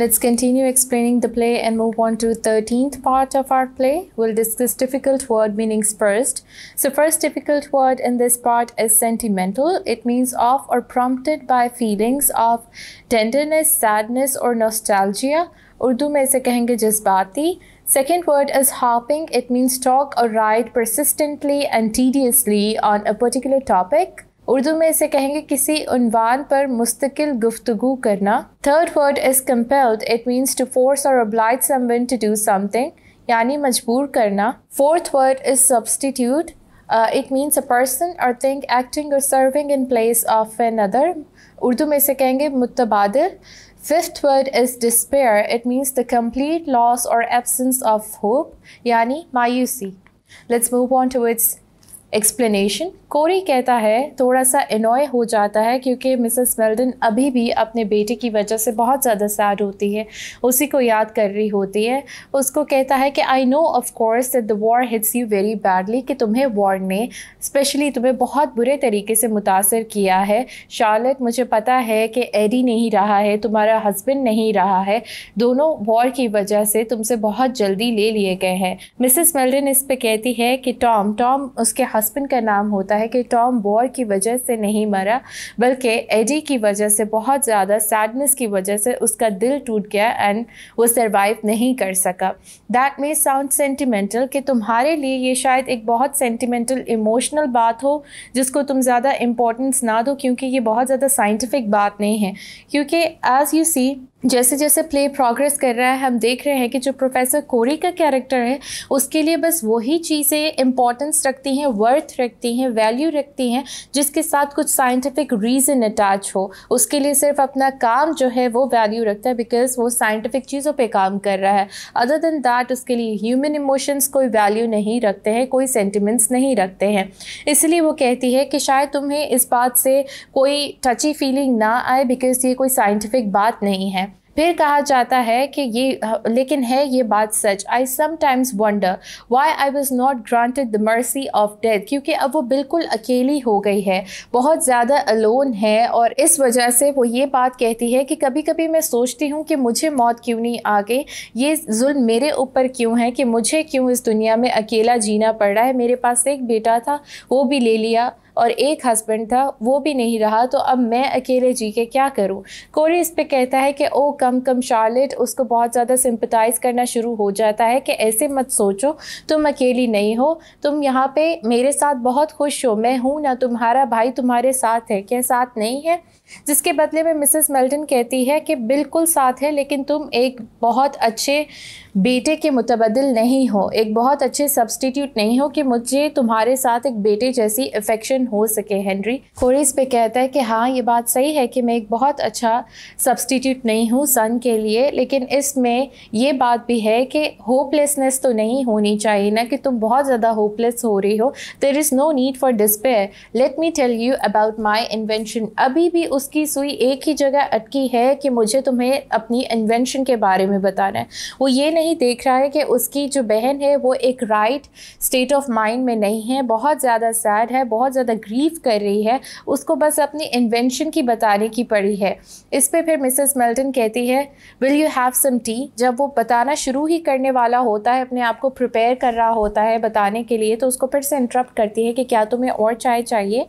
Let's continue explaining the play and move on to 13th part of our play. We'll discuss difficult word meanings first. So first difficult word in this part is sentimental. It means of or prompted by feelings of tenderness, sadness or nostalgia. Urdu में इसे कहेंगे जज्बाती. Second word is harping. It means talk or write persistently and tediously on a particular topic. Urdu में इसे कहेंगे किसी उन्वान पर मुस्तकिल गुफ्तगू करना. Third word is compelled. It means to force or oblige someone to do something, यानी मजबूर करना. Fourth word is substitute. It means a person or thing acting or serving in place of another. Urdu में इसे कहेंगे मुतबादिल. Fifth word is despair. It means the complete loss or absence of hope, यानी मायूसी. Let's move on to its explanation. Corey कहता है थोड़ा सा annoy हो जाता है क्योंकि मिसेस मेल्टन अभी भी अपने बेटे की वजह से बहुत ज़्यादा सैड होती है, उसी को याद कर रही होती है. उसको कहता है कि I know of course that the war hits you very badly, कि तुम्हें वॉर ने स्पेशली तुम्हें बहुत बुरे तरीके से मुतासर किया है. शार्लेट, मुझे पता है कि एडी नहीं रहा है, तुम्हारा हस्बैंड नहीं रहा है, दोनों वॉर की वजह से तुमसे बहुत जल्दी ले लिए गए हैं. मिसेस मेल्टन इस पे कहती है कि टॉम उसके हस्बैंड का नाम होता है, कि टॉम वॉर की वजह से नहीं मरा बल्कि एडी की वजह से, बहुत ज़्यादा सैडनेस की वजह से उसका दिल टूट गया एंड वो सरवाइव नहीं कर सका. दैट मे साउंड सेंटिमेंटल, कि तुम्हारे लिए ये शायद एक बहुत सेंटिमेंटल इमोशनल बात हो जिसको तुम ज़्यादा इम्पोर्टेंस ना दो, क्योंकि ये बहुत ज़्यादा साइंटिफिक बात नहीं है. क्योंकि एज़ यू सी जैसे जैसे प्ले प्रोग्रेस कर रहा है हम देख रहे हैं कि जो प्रोफेसर कोरी का कैरेक्टर है उसके लिए बस वही चीज़ें इम्पॉर्टेंस रखती हैं, वर्थ रखती हैं, वैल्यू रखती हैं जिसके साथ कुछ साइंटिफिक रीज़न अटैच हो. उसके लिए सिर्फ अपना काम जो है वो वैल्यू रखता है बिकॉज वो साइंटिफिक चीज़ों पे काम कर रहा है. अदर देन दैट उसके लिए ह्यूमन इमोशंस कोई वैल्यू नहीं रखते हैं, कोई सेंटिमेंट्स नहीं रखते हैं. इसलिए वो कहती है कि शायद तुम्हें इस बात से कोई टची फीलिंग ना आए बिकॉज ये कोई साइंटिफिक बात नहीं है. फिर कहा जाता है कि ये लेकिन है ये बात सच. I sometimes wonder why I was not granted the mercy of death, क्योंकि अब वो बिल्कुल अकेली हो गई है, बहुत ज़्यादा अलोन है और इस वजह से वो ये बात कहती है कि कभी कभी मैं सोचती हूँ कि मुझे मौत क्यों नहीं आ गई, ये जुल्म मेरे ऊपर क्यों है कि मुझे क्यों इस दुनिया में अकेला जीना पड़ रहा है. मेरे पास एक बेटा था वो भी ले लिया और एक हस्बैंड था वो भी नहीं रहा, तो अब मैं अकेले जी के क्या करूं. कोरी इस पे कहता है कि ओ कम शार्लेट, उसको बहुत ज़्यादा सिंपथाइज़ करना शुरू हो जाता है कि ऐसे मत सोचो, तुम अकेली नहीं हो, तुम यहाँ पे मेरे साथ बहुत खुश हो, मैं हूँ ना, तुम्हारा भाई तुम्हारे साथ है, क्या साथ नहीं है. जिसके बदले में मिसेस मेल्टन कहती है कि बिल्कुल साथ है, लेकिन तुम एक बहुत अच्छे बेटे के मुतबदिल नहीं हो, एक बहुत अच्छे सब्स्टिट्यूट नहीं हो कि मुझे तुम्हारे साथ एक बेटे जैसी अफेक्शन हो सके. हेनरी कोरी इस पे कहता है कि हाँ ये बात सही है कि मैं एक बहुत अच्छा सब्स्टिट्यूट नहीं हूँ सन के लिए, लेकिन इसमें ये बात भी है कि होपलेसनेस तो नहीं होनी चाहिए ना, कि तुम बहुत ज़्यादा होपलेस हो रही हो. There is no need for despair. Let me tell you about my invention. अभी भी उसकी सुई एक ही जगह अटकी है कि मुझे तुम्हें अपनी इन्वेंशन के बारे में बताना है. वो ये नहीं देख रहा है कि उसकी जो बहन है वो एक राइट स्टेट ऑफ माइंड में नहीं है, बहुत ज़्यादा सैड है, बहुत ज़्यादा ग्रीव कर रही है, उसको बस अपनी इन्वेंशन की बताने की पड़ी है. इस पे फिर मिसेस मेल्टन कहती है will you have some tea. जब वो बताना शुरू ही करने वाला होता है, अपने आप को प्रिपेयर कर रहा होता है बताने के लिए, तो उसको फिर से इंटरप्ट करती है कि क्या तुम्हें और चाय चाहिए.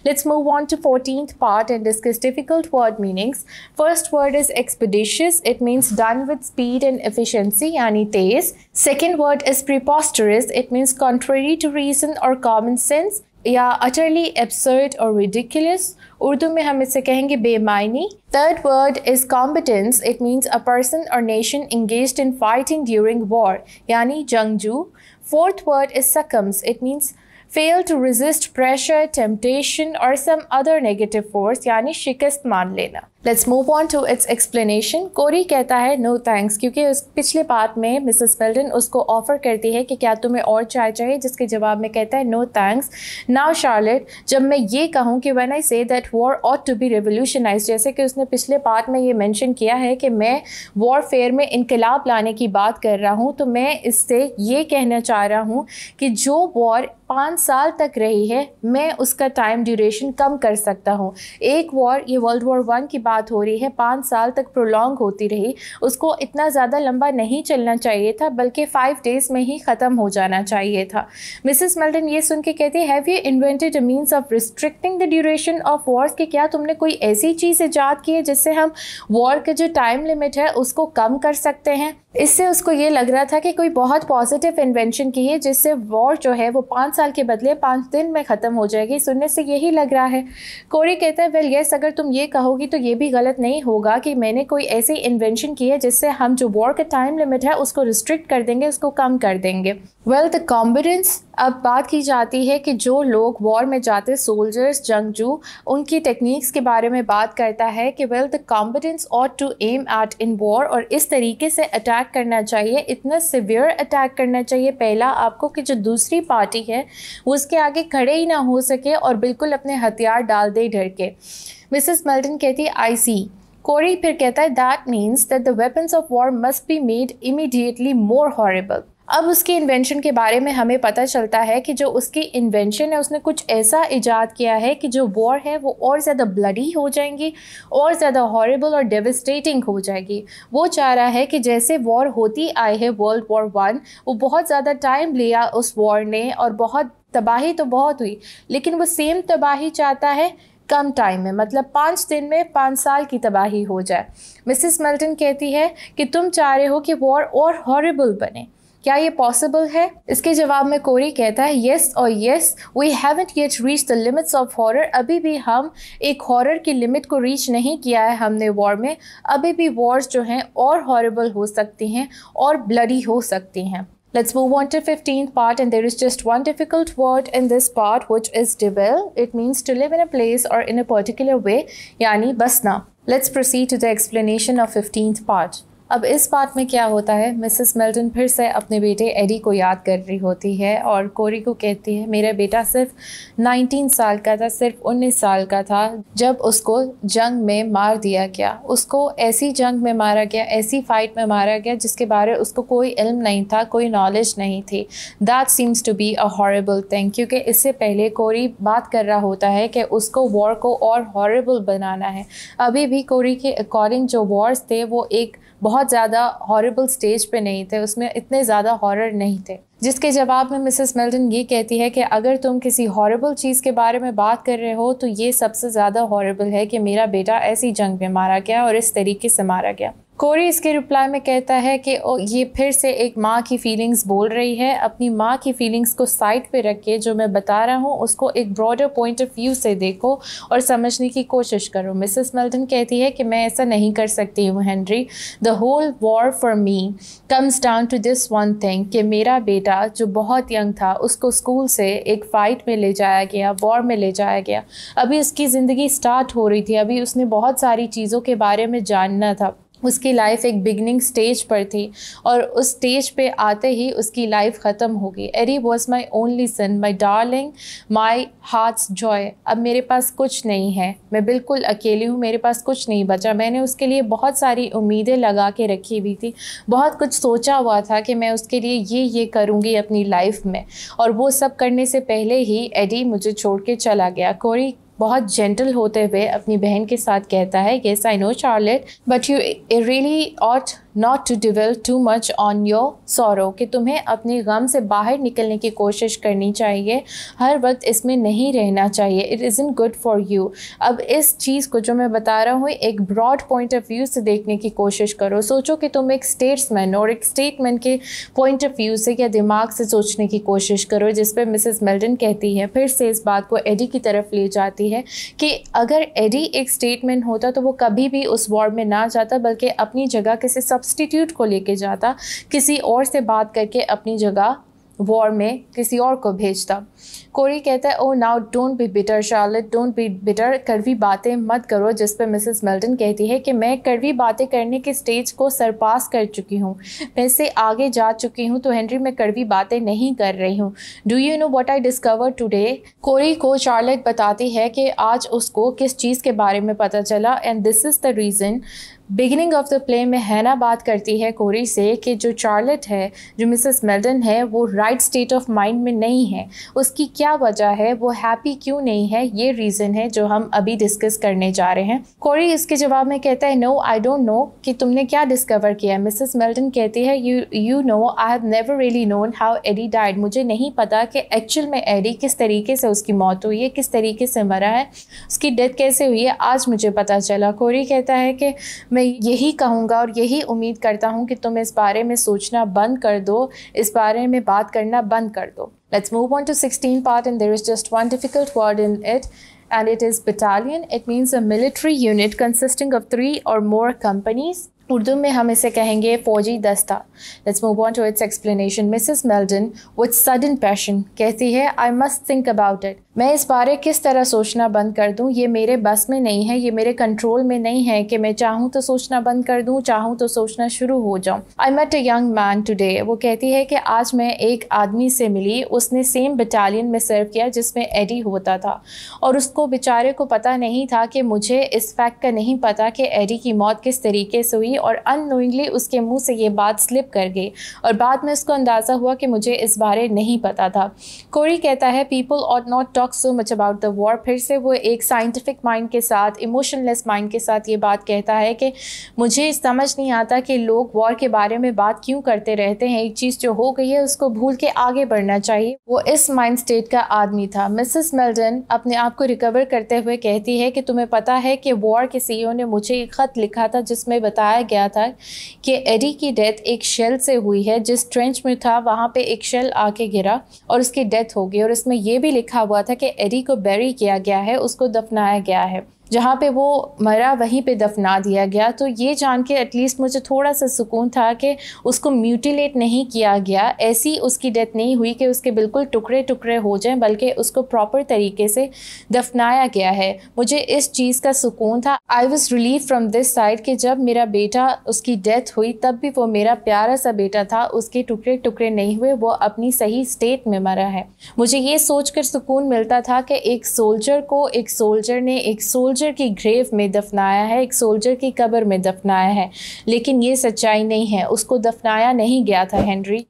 Let's move on to 14th part and discuss difficult word meanings. First word is expeditious. It means done with speed and efficiency, yani tez. Second word is preposterous. It means contrary to reason or common sense, या utterly absurd or ridiculous. Urdu में हम इसे कहेंगे बेमायनी. Third word is combatants. It means a person or nation engaged in fighting during war, यानी जंगजू. Fourth word is succumbs. It means fail to resist pressure, temptation or some other negative force, यानी शिकस्त मान लेना. Let's move on to its explanation. कोरी कहता है no thanks, क्योंकि उस पिछले पार्ट में मिसेस मेल्टन उसको ऑफर करती है कि क्या तुम्हें और चाय चाहिए, जिसके जवाब में कहता है no thanks. Now शार्लेट, जब मैं ये कहूँ कि when I say that war ought to be revolutionized, जैसे कि उसने पिछले पार्ट में ये मेंशन किया है कि मैं वॉरफेयर में इनकलाब लाने की बात कर रहा हूँ, तो मैं इससे ये कहना चाह रहा हूँ कि जो वॉर 5 साल तक रही है मैं उसका टाइम ड्यूरेशन कम कर सकता हूँ. एक वॉर, ये वर्ल्ड वॉर 1 की बात हो रही है 5 साल तक प्रोलॉन्ग होती रही, उसको इतना ज़्यादा लंबा नहीं चलना चाहिए था, बल्कि 5 डेज में ही ख़त्म हो जाना चाहिए था। मिसेस मेल्टन ये सुन के कहती है, have you invented a means of restricting the duration of Wars, कि क्या तुमने कोई ऐसी चीज़ ईजाद की है जिससे हम वॉर के जो टाइम लिमिट है उसको कम कर सकते हैं। इससे उसको ये लग रहा था कि कोई बहुत पॉजिटिव इन्वेंशन की है जिससे वॉर जो है वो 5 साल के बदले 5 दिन में ख़त्म हो जाएगी। सुनने से यही लग रहा है। कोरी कहता है, वेल यस, अगर तुम ये कहोगी तो ये भी गलत नहीं होगा कि मैंने कोई ऐसी इन्वेंशन की है जिससे हम जो वॉर का टाइम लिमिट है उसको रिस्ट्रिक्ट कर देंगे, उसको कम कर देंगे। वेल द कॉम्बेटेंट्स, अब बात की जाती है कि जो लोग वॉर में जाते सोल्जर्स, जंगजू, उनकी टेक्निक्स के बारे में बात करता है कि well the combatants ought to aim at in war, और इस तरीके से अटैक करना चाहिए, इतना सिवियर अटैक करना चाहिए पहला आपको कि जो दूसरी पार्टी है वो उसके आगे खड़े ही ना हो सके और बिल्कुल अपने हथियार डाल दे डर के। मिसेस मेल्टन कहती है, आई सी। कोरी फिर कहता है, that means that the weapons of war must be made immediately more horrible. अब उसकी इन्वेंशन के बारे में हमें पता चलता है कि जो उसकी इन्वेंशन है उसने कुछ ऐसा इजाद किया है कि जो वॉर है वो और ज़्यादा ब्लडी हो जाएंगी, और ज़्यादा हॉरिबल और डेविस्टेटिंग हो जाएगी। वो चाह रहा है कि जैसे वॉर होती आई है वर्ल्ड वॉर 1, वो बहुत ज़्यादा टाइम लिया उस वॉर ने और बहुत तबाही तो बहुत हुई, लेकिन वो सेम तबाही चाहता है कम टाइम में, मतलब 5 दिन में 5 साल की तबाही हो जाए। मिसेस मेल्टन कहती है कि तुम चाह रहे हो कि वॉर और हॉरिबल बने, क्या ये पॉसिबल है? इसके जवाब में कोरी कहता है, येस और yes, we haven't yet reach the limits of horror. अभी भी हम एक हॉरर की लिमिट को रीच नहीं किया है हमने वॉर में। अभी भी वॉर्स जो हैं और हॉरिबल हो सकती हैं और ब्लडी हो सकती हैं। Let's move on to 15th part, and there is just one difficult word in this part, which is dwell. It means to live in a place or in a particular way, यानी बसना। Let's proceed to the explanation of 15th part. अब इस बात में क्या होता है, Mrs मेल्टन फिर से अपने बेटे एडी को याद कर रही होती है और कोरी को कहती है, मेरा बेटा सिर्फ 19 साल का था, सिर्फ 19 साल का था जब उसको जंग में मार दिया गया। उसको ऐसी जंग में मारा गया, ऐसी फाइट में मारा गया जिसके बारे उसको कोई इल्म नहीं था, कोई नॉलेज नहीं थी। That seems to be a horrible thing, क्योंकि इससे पहले कोरी बात कर रहा होता है कि उसको वॉर को और हॉरिबल बनाना है। अभी भी कोरी के अकॉर्डिंग जो वॉर्स थे वो एक बहुत ज़्यादा हॉरिबल स्टेज पे नहीं थे, उसमें इतने ज़्यादा हॉरर नहीं थे। जिसके जवाब में मिसेस मेल्टन ये कहती है कि अगर तुम किसी हॉरिबल चीज़ के बारे में बात कर रहे हो तो ये सबसे ज़्यादा हॉरिबल है कि मेरा बेटा ऐसी जंग में मारा गया और इस तरीके से मारा गया। कोरी इसके रिप्लाई में कहता है कि ये फिर से एक माँ की फीलिंग्स बोल रही है। अपनी माँ की फीलिंग्स को साइड पे रख के जो मैं बता रहा हूँ उसको एक ब्रॉडर पॉइंट ऑफ व्यू से देखो और समझने की कोशिश करो। मिसेस मेल्टन कहती है कि मैं ऐसा नहीं कर सकती हूँ Henry. The whole war for me comes down to this one thing, कि मेरा बेटा जो बहुत यंग था उसको स्कूल से एक फ़ाइट में ले जाया गया, वॉर में ले जाया गया। अभी उसकी ज़िंदगी स्टार्ट हो रही थी, अभी उसने बहुत सारी चीज़ों के बारे में जानना था। उसकी लाइफ एक बिगनिंग स्टेज पर थी और उस स्टेज पे आते ही उसकी लाइफ ख़त्म हो गई। Eddie was my only son, my darling, my heart's joy. अब मेरे पास कुछ नहीं है, मैं बिल्कुल अकेली हूँ, मेरे पास कुछ नहीं बचा। मैंने उसके लिए बहुत सारी उम्मीदें लगा के रखी हुई थी, बहुत कुछ सोचा हुआ था कि मैं उसके लिए ये करूँगी अपनी लाइफ में, और वो सब करने से पहले ही एडी मुझे छोड़ के चला गया। कोरी बहुत जेंटल होते हुए अपनी बहन के साथ कहता है, yes I know Charlotte, but you really ought not to dwell too much on your sorrow, कि तुम्हें अपने गम से बाहर निकलने की कोशिश करनी चाहिए, हर वक्त इसमें नहीं रहना चाहिए। It isn't good for you. अब इस चीज़ को जो मैं बता रहा हूँ एक ब्रॉड पॉइंट ऑफ व्यू से देखने की कोशिश करो। सोचो कि तुम एक स्टेट्समैन और एक स्टेटमैन के पॉइंट ऑफ व्यू से या दिमाग से सोचने की कोशिश करो, जिस पर मिसेस मेल्टन कहती है, फिर से इस बात को एडी की तरफ ले जाती है कि अगर एडी एक स्टेटमैन होता तो वो कभी भी उस वॉर में ना जाता, बल्कि अपनी जगह किसी सब्स्टिट्यूट को लेके जाता, किसी और से बात करके अपनी जगह वॉर में किसी और को भेजता। कोरी कहता है, oh now don't be bitter Charlotte, don't be bitter, कड़वी बातें मत करो। जिस पे मिसेस मेल्टन कहती है कि मैं कड़वी बातें करने के स्टेज को सरपास कर चुकी हूँ, मैं इससे आगे जा चुकी हूँ, तो हेनरी मैं कड़वी बातें नहीं कर रही हूँ। Do you know what I discover today? Corey को शार्लेट बताती है कि आज उसको किस चीज़ के बारे में पता चला, and this is the reason. Beginning of the play में हैना बात करती है कोरी से कि जो चार्लेट है, जो मिसेस मेल्टन है, वो राइट स्टेट ऑफ माइंड में नहीं है, उसकी क्या वजह है, वो हैप्पी क्यों नहीं है, ये रीज़न है जो हम अभी डिस्कस करने जा रहे हैं। कोरी इसके जवाब में कहता है नो आई डोंट नो, कि तुमने क्या डिस्कवर किया है। मिसेस मेल्टन कहती है you know I have never really known how Eddie died, मुझे नहीं पता कि एक्चुअल में एडी किस तरीके से उसकी मौत हुई है, किस तरीके से मरा है, उसकी डेथ कैसे हुई है, आज मुझे पता चला। कोरी कहता है कि मैं यही कहूँगा और यही उम्मीद करता हूँ कि तुम इस बारे में सोचना बंद कर दो, इस बारे में बात करना बंद कर दो। Let's move on to 16 part, and there is just one difficult word in it, and it is battalion. It means a military unit consisting of 3 or more companies. Urdu में हम इसे कहेंगे फौजी दस्ता। Let's move on to its explanation. Mrs. Meldon with sudden passion कहती है I must think about it. मैं इस बारे किस तरह सोचना बंद कर दूं, ये मेरे बस में नहीं है, ये मेरे कंट्रोल में नहीं है कि मैं चाहूँ तो सोचना बंद कर दूं, चाहूँ तो सोचना शुरू हो जाऊँ। I met a young man today. वो कहती है कि आज मैं एक आदमी से मिली, उसने सेम बटालियन में सर्व किया जिसमें एडी होता था, और उसको बेचारे को पता नहीं था कि मुझे इस फैक्ट का नहीं पता कि एडी की मौत किस तरीके से हुई, और अननोइंगली उसके मुंह से ये बात स्लिप कर गई और बाद में उसको अंदाज़ा हुआ कि मुझे इस बारे नहीं पता था। कोरी कहता है people ought not talk so much about the war. फिर से वो एक साइंटिफिक माइंड के साथ, इमोशनलेस माइंड के साथ ये बात कहता है कि मुझे समझ नहीं आता कि लोग वॉर के बारे में बात क्यों करते रहते हैं, एक चीज़ जो हो गई है उसको भूल के आगे बढ़ना चाहिए। वो इस माइंड स्टेट का आदमी था। मिसेस मेल्टन अपने आप को रिकवर करते हुए कहती है कि तुम्हें पता है कि वॉर के सीईओ ने मुझे एक ख़त लिखा था जिसमें बताया गया था कि एडी की डेथ एक शेल से हुई है, जिस ट्रेंच में था वहाँ पे एक शेल आके गिरा और उसकी डेथ हो गई, और इसमें यह भी लिखा हुआ था कि एडी को बैरी किया गया है, उसको दफनाया गया है, जहाँ पे वो मरा वहीं पे दफना दिया गया। तो ये जान के एटलीस्ट मुझे थोड़ा सा सुकून था कि उसको म्यूटिलेट नहीं किया गया, ऐसी उसकी डेथ नहीं हुई कि उसके बिल्कुल टुकड़े टुकड़े हो जाएं, बल्कि उसको प्रॉपर तरीके से दफनाया गया है। मुझे इस चीज़ का सुकून था। I was relieve from this side कि जब मेरा बेटा उसकी डेथ हुई तब भी वो मेरा प्यारा सा बेटा था, उसके टुकड़े टुकड़े नहीं हुए, वो अपनी सही स्टेट में मरा है। मुझे ये सोच कर सुकून मिलता था कि एक सोल्जर को एक सोल्जर ने एक सोल्जर की ग्रेव में दफनाया है, एक सोल्जर की कब्र में दफनाया है, लेकिन ये सच्चाई नहीं है, उसको दफनाया नहीं गया था हेनरी।